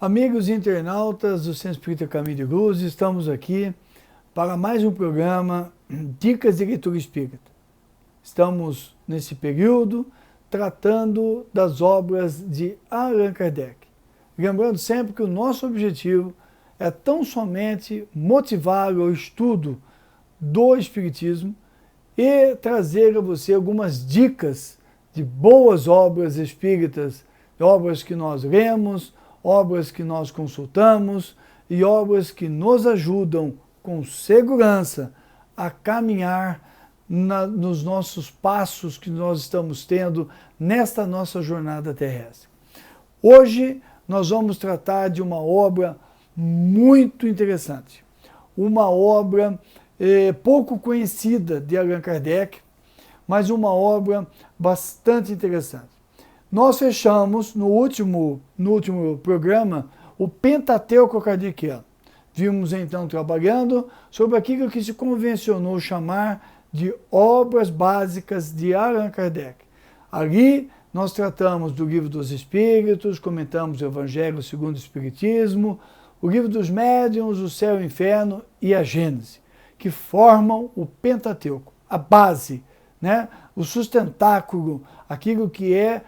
Amigos internautas do Centro Espírita Caminho de Luz, estamos aqui para mais um programa Dicas de Leitura Espírita. Estamos nesse período tratando das obras de Allan Kardec. Lembrando sempre que o nosso objetivo é tão somente motivar o estudo do Espiritismo e trazer a você algumas dicas de boas obras espíritas, obras que nós lemos, obras que nós consultamos e obras que nos ajudam com segurança a caminhar nos nossos passos que nós estamos tendo nesta nossa jornada terrestre. Hoje nós vamos tratar de uma obra muito interessante, uma obra pouco conhecida de Allan Kardec, mas uma obra bastante interessante. Nós fechamos no último programa o Pentateuco Kardeciano. Vimos então trabalhando sobre aquilo que se convencionou chamar de obras básicas de Allan Kardec. Ali nós tratamos do Livro dos Espíritos, comentamos o Evangelho segundo o Espiritismo, o Livro dos Médiuns, o Céu e o Inferno e a Gênese, que formam o Pentateuco, a base, né? O sustentáculo, aquilo que é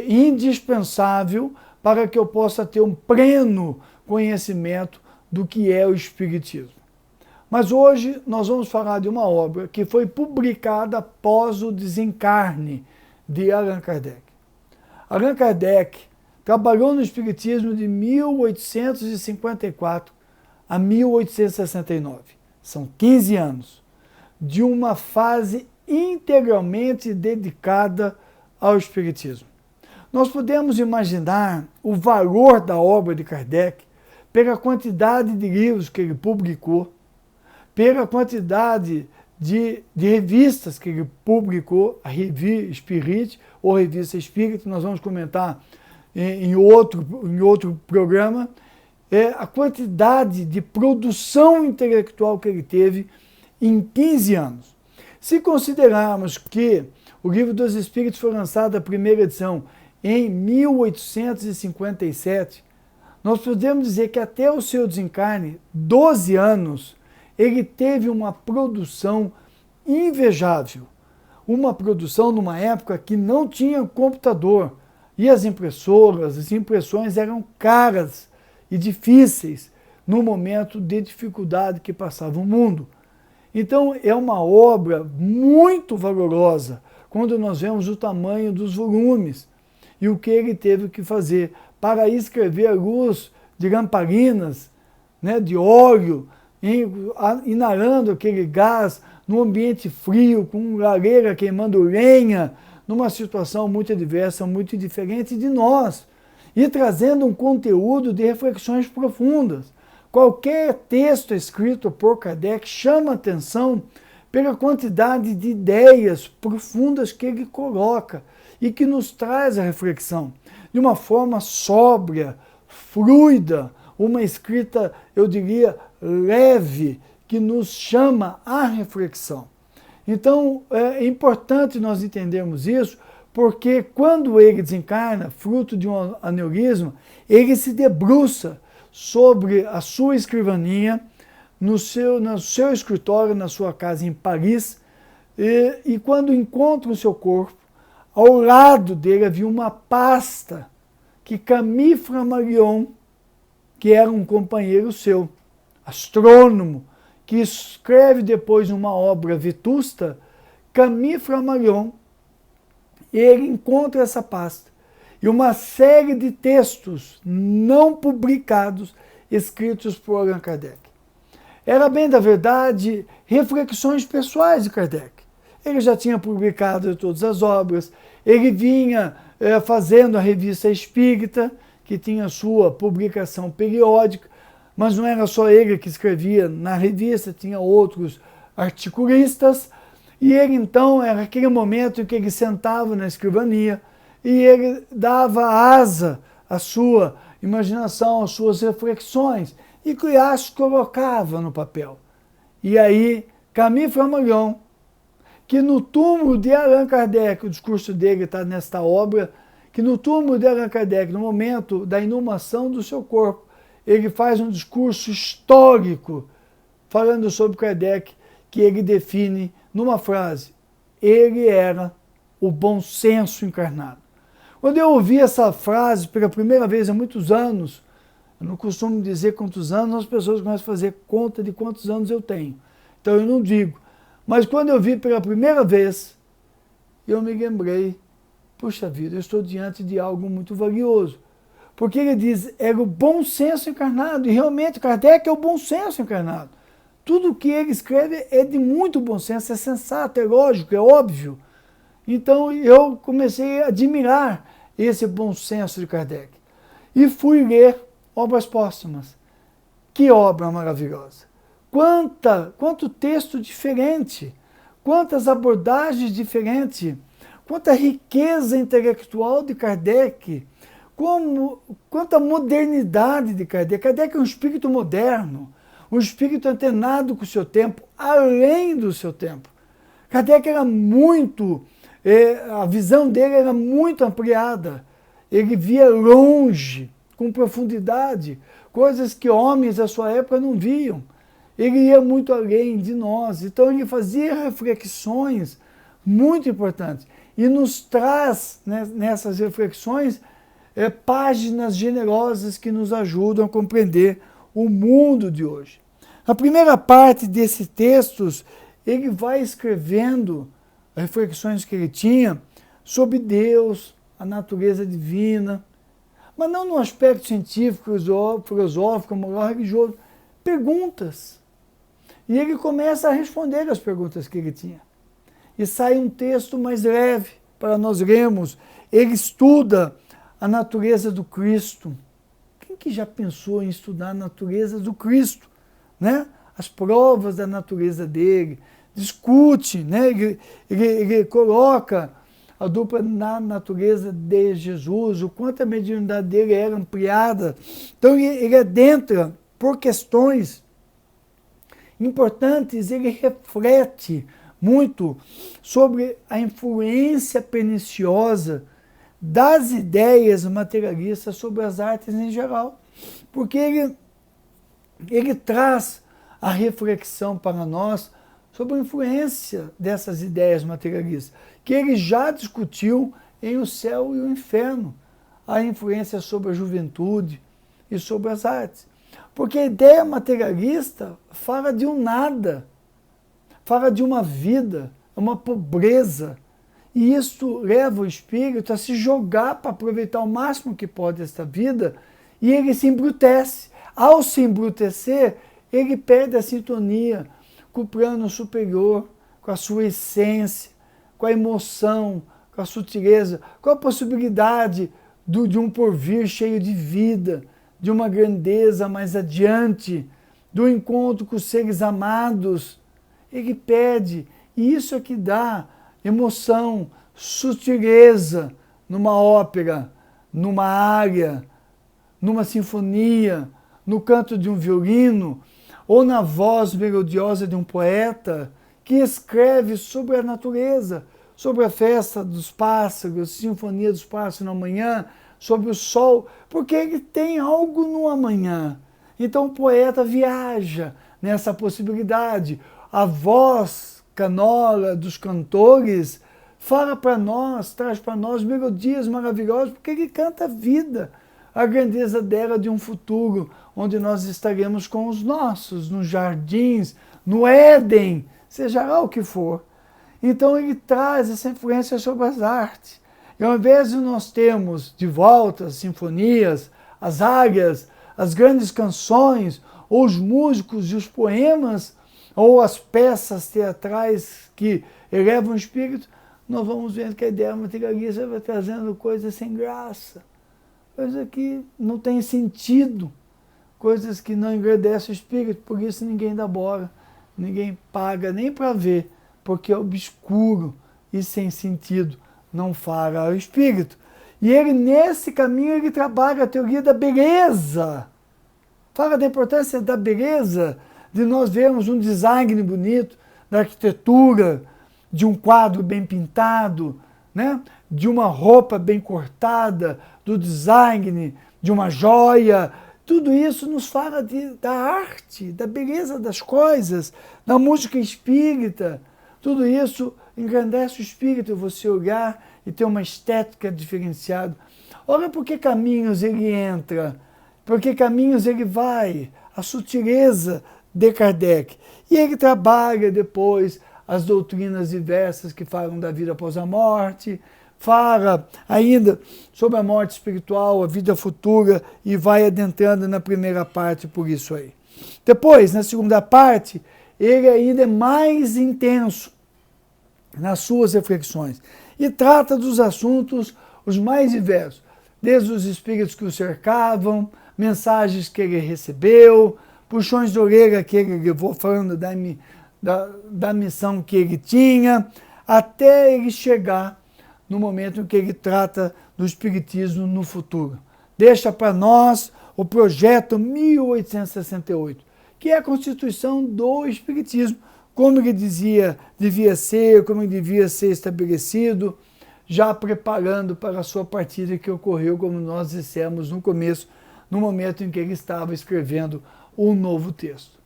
indispensável para que eu possa ter um pleno conhecimento do que é o Espiritismo. Mas hoje nós vamos falar de uma obra que foi publicada após o desencarne de Allan Kardec. Allan Kardec trabalhou no Espiritismo de 1854 a 1869. São 15 anos de uma fase integralmente dedicada ao Espiritismo. Nós podemos imaginar o valor da obra de Kardec pela quantidade de livros que ele publicou, pela quantidade de revistas que ele publicou, a Revue Spirit ou Revista Espírita, nós vamos comentar em outro programa, a quantidade de produção intelectual que ele teve em 15 anos. Se considerarmos que o Livro dos Espíritos foi lançado a primeira edição em 1857, nós podemos dizer que até o seu desencarne, 12 anos, ele teve uma produção invejável. Uma produção numa época que não tinha computador e as impressões eram caras e difíceis no momento de dificuldade que passava o mundo. Então é uma obra muito valorosa quando nós vemos o tamanho dos volumes e o que ele teve que fazer para escrever à luz de lamparinas, né, de óleo, inalando aquele gás num ambiente frio, com lareira queimando lenha, numa situação muito adversa, muito diferente de nós, e trazendo um conteúdo de reflexões profundas. Qualquer texto escrito por Kardec chama atenção pela quantidade de ideias profundas que ele coloca e que nos traz a reflexão de uma forma sóbria, fluida, uma escrita, eu diria, leve, que nos chama à reflexão. Então, é importante nós entendermos isso, porque quando ele desencarna, fruto de um aneurisma, ele se debruça sobre a sua escrivaninha, no seu escritório, na sua casa em Paris, e quando encontra o seu corpo, ao lado dele havia uma pasta que Camille Flammarion, que era um companheiro seu, astrônomo, que escreve depois uma obra vetusta, Camille Flammarion, ele encontra essa pasta e uma série de textos não publicados escritos por Allan Kardec. Era bem da verdade reflexões pessoais de Kardec. Ele já tinha publicado todas as obras, ele vinha fazendo a Revista Espírita, que tinha sua publicação periódica, mas não era só ele que escrevia na revista, tinha outros articulistas, e ele então era aquele momento em que ele sentava na escrivania e ele dava asa à sua imaginação, às suas reflexões, e que as colocava no papel. E aí, Camille Flammarion, que no túmulo de Allan Kardec, o discurso dele está nesta obra, que no túmulo de Allan Kardec, no momento da inumação do seu corpo, ele faz um discurso histórico falando sobre Kardec, que ele define numa frase: ele era o bom senso encarnado. Quando eu ouvi essa frase pela primeira vez há muitos anos, eu não costumo dizer quantos anos, as pessoas começam a fazer conta de quantos anos eu tenho. Então eu não digo. Mas quando eu vi pela primeira vez, eu me lembrei, puxa vida, eu estou diante de algo muito valioso. Porque ele diz, era o bom senso encarnado, e realmente Kardec é o bom senso encarnado. Tudo o que ele escreve é de muito bom senso, é sensato, é lógico, é óbvio. Então eu comecei a admirar esse bom senso de Kardec. E fui ler Obras Póstumas. Que obra maravilhosa! Quanto texto diferente, quantas abordagens diferentes, quanta riqueza intelectual de Kardec, quanta modernidade de Kardec. Kardec é um espírito moderno, um espírito antenado com o seu tempo, além do seu tempo. Kardec era muito, a visão dele era muito ampliada, ele via longe, com profundidade, coisas que homens da sua época não viam. Ele ia muito além de nós, então ele fazia reflexões muito importantes e nos traz, né, nessas reflexões páginas generosas que nos ajudam a compreender o mundo de hoje. Na primeira parte desses textos, ele vai escrevendo as reflexões que ele tinha sobre Deus, a natureza divina, mas não no aspecto científico, filosófico, moral, religioso, perguntas. E ele começa a responder as perguntas que ele tinha. E sai um texto mais leve para nós lermos. Ele estuda a natureza do Cristo. Quem que já pensou em estudar a natureza do Cristo? Né? As provas da natureza dele. Discute, né? Ele coloca a dupla na natureza de Jesus, o quanto a mediunidade dele era ampliada. Então ele adentra por questões importantes, ele reflete muito sobre a influência perniciosa das ideias materialistas sobre as artes em geral. Porque ele traz a reflexão para nós sobre a influência dessas ideias materialistas, que ele já discutiu em O Céu e o Inferno, a influência sobre a juventude e sobre as artes. Porque a ideia materialista fala de um nada, fala de uma vida, uma pobreza. E isso leva o espírito a se jogar para aproveitar o máximo que pode esta vida, e ele se embrutece. Ao se embrutecer, ele perde a sintonia com o plano superior, com a sua essência, com a emoção, com a sutileza, com a possibilidade de um porvir cheio de vida, de uma grandeza mais adiante, do encontro com os seres amados. Ele pede, e isso é que dá emoção, sutileza numa ópera, numa área, numa sinfonia, no canto de um violino, ou na voz melodiosa de um poeta que escreve sobre a natureza, sobre a festa dos pássaros, sinfonia dos pássaros na manhã, sobre o sol, porque ele tem algo no amanhã. Então o poeta viaja nessa possibilidade. A voz canora dos cantores fala para nós, traz para nós melodias maravilhosas, porque ele canta a vida, a grandeza dela de um futuro onde nós estaremos com os nossos, nos jardins, no Éden, seja lá o que for. Então ele traz essa influência sobre as artes. E ao invés de nós termos de volta as sinfonias, as áreas, as grandes canções, ou os músicos e os poemas, ou as peças teatrais que elevam o espírito, nós vamos vendo que a ideia materialista vai trazendo coisas sem graça, coisas que não têm sentido, coisas que não engrandecem o espírito, por isso ninguém dá bola, ninguém paga nem para ver, porque é obscuro e sem sentido, não fala ao espírito. E ele, nesse caminho, ele trabalha a teoria da beleza. Fala da importância da beleza, de nós vermos um design bonito, da arquitetura, de um quadro bem pintado, né? de uma roupa bem cortada, do design, de uma joia. Tudo isso nos fala da arte, da beleza das coisas, da música espírita. Tudo isso engrandece o espírito, você olhar e ter uma estética diferenciada. Olha por que caminhos ele entra, por que caminhos ele vai, a sutileza de Kardec. E ele trabalha depois as doutrinas diversas que falam da vida após a morte, fala ainda sobre a morte espiritual, a vida futura, e vai adentrando na primeira parte por isso aí. Depois, na segunda parte, ele ainda é mais intenso nas suas reflexões e trata dos assuntos os mais diversos, desde os espíritos que o cercavam, mensagens que ele recebeu, puxões de orelha que ele levou falando da missão que ele tinha, até ele chegar no momento em que ele trata do espiritismo no futuro. Deixa para nós o projeto 1868, que é a constituição do espiritismo, como ele dizia devia ser, como ele devia ser estabelecido, já preparando para a sua partida que ocorreu, como nós dissemos no começo, no momento em que ele estava escrevendo o novo texto.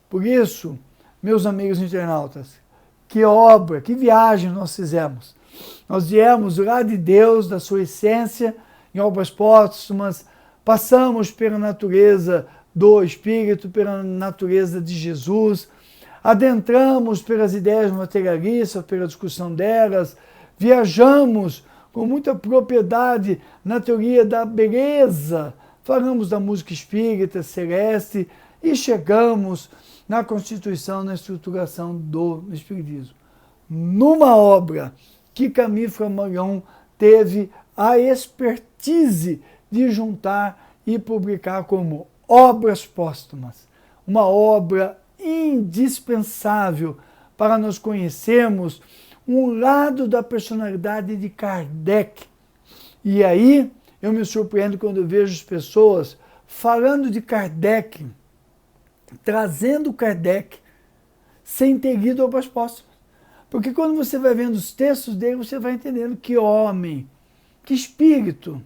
Por isso, meus amigos internautas, que obra, que viagem nós fizemos. Nós viemos lá de Deus, da sua essência, em obras póstumas, passamos pela natureza do Espírito, pela natureza de Jesus, adentramos pelas ideias materialistas, pela discussão delas, viajamos com muita propriedade na teoria da beleza, falamos da música espírita, celeste, e chegamos na constituição, na estruturação do Espiritismo. Numa obra que Camille Flammarion teve a expertise de juntar e publicar como obras póstumas. Uma obra indispensável para nós conhecermos um lado da personalidade de Kardec. E aí eu me surpreendo quando eu vejo as pessoas falando de Kardec, trazendo Kardec, sem ter lido obras póstumas. Porque quando você vai vendo os textos dele, você vai entendendo que homem, que espírito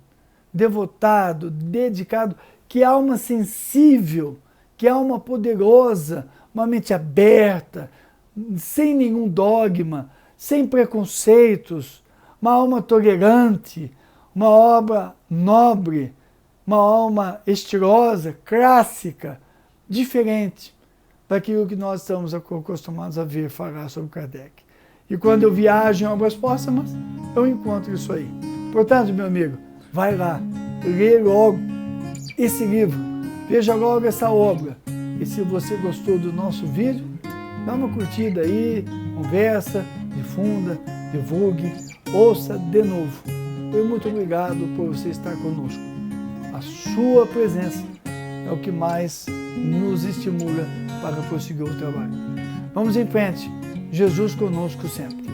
devotado, dedicado, que alma sensível, que alma poderosa, uma mente aberta, sem nenhum dogma, sem preconceitos, uma alma tolerante, uma obra nobre, uma alma estilosa, clássica, diferente daquilo que nós estamos acostumados a ver falar sobre Kardec. E quando eu viajo em obras póstumas, eu encontro isso aí. Portanto, meu amigo, vai lá, lê logo esse livro, veja logo essa obra. E se você gostou do nosso vídeo, dá uma curtida aí, conversa, difunda, divulgue, ouça de novo. E muito obrigado por você estar conosco. A sua presença é o que mais nos estimula para prosseguir o trabalho. Vamos em frente. Jesus conosco sempre.